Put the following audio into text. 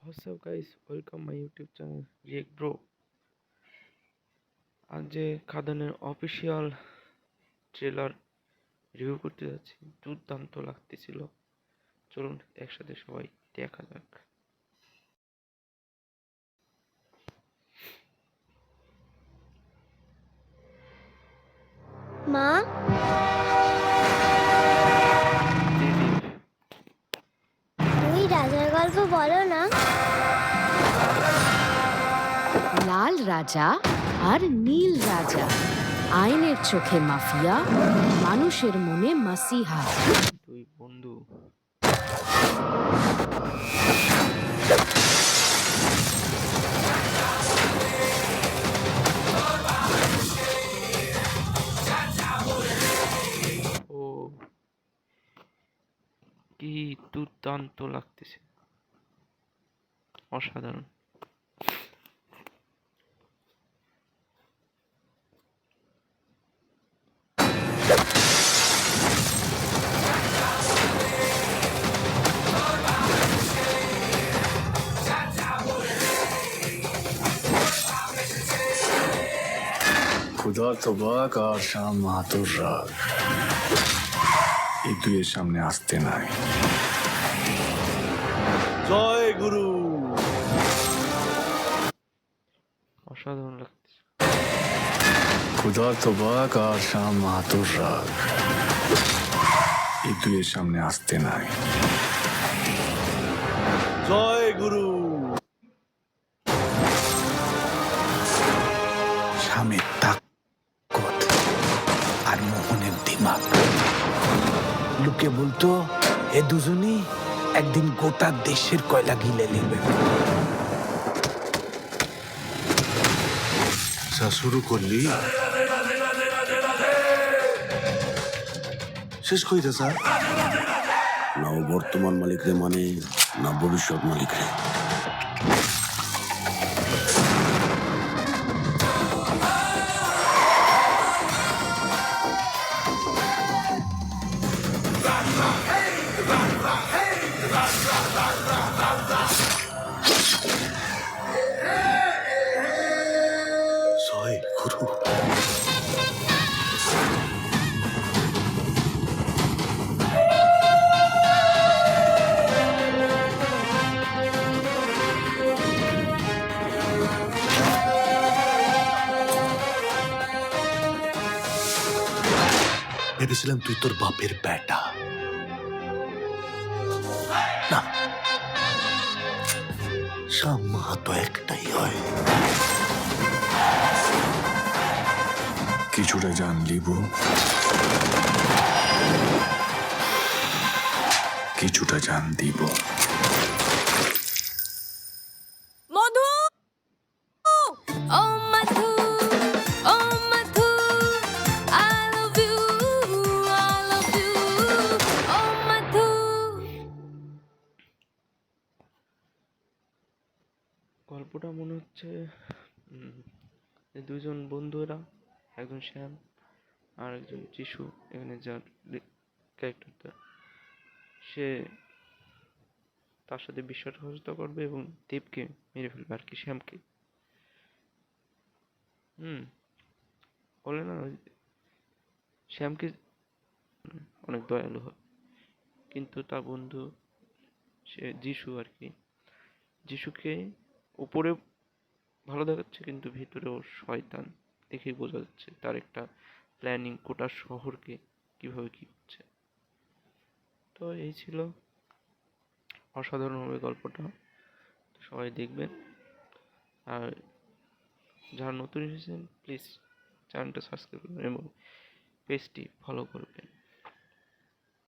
What's up guys, welcome my YouTube channel React Bro। আজ যে খাদানের official trailer review করতে যাচ্ছি, দুর্দান্ত লাগতেছিল। চলুন একসাথে সবাই দেখা যাক। মা, তুমি রাজার গল্প বলো না। লাল রাজা আর নীল রাজা, আইনের চোখে মাফিয়া, মানুষের মনে মাসিহা। দুই বন্ধু ও কি দুর্দান্ত লাগতেছে, অসাধারণ। खुदा तबाक আর শাম মাহাতোর রাগ এই দুইয়ের সামনে আসতে নাই। জয় গুরু। অসাধারণ লাগতেছে। খুদা তবাক আর শাম মাহাতোর রাগ এই দুইয়ের সামনে আসতে নাই। জয় গুরু। স্বামীর তাকত আর মোহনের দিমাগ। লোকে বলতো এ দুজনই একদিন গোটা দেশের কয়লা গিলে নেবে। শুরু করলি শেষ কইতে স্যার। না ও বর্তমান মালিক রে মানে না ভবিষ্যৎ মালিক রে। জয় গুরু। ভেবেছিলাম তুই তোর বাপের বেটা, না শাম মাহাতো একটাই হয়। কিছুটা জানলি বউ, কিছুটা জান দিব। মধু, ও মধু, ও মধু, I love you, I love you, ও মধু। গল্পটা মনে হচ্ছে যে দুইজন বন্ধুরা, একজন শ্যাম আর একজন যিশু, এখানে যার ক্যারেক্টারটা, সে তার সাথে বিশ্বাসঘাতকতা করবে এবং দেবকে মেরে ফেলবে আর কি, শ্যামকে। বলে না শ্যামকে অনেক দয়ালু হয়, কিন্তু তার বন্ধু সে যিশু আর কি, যিশুকে উপরে ভালো দেখাচ্ছে কিন্তু ভিতরে ও শয়তান, দেখেই বোঝা যাচ্ছে তার একটা প্ল্যানিং গোটা শহরকে কিভাবে কি করছে। তো এই ছিল, অসাধারণ হবে গল্পটা, সবাই দেখবেন। আর যারা নতুন এসেছেন প্লিজ চ্যানেলটা সাবস্ক্রাইব করবেন এবং পেজটি ফলো করবেন।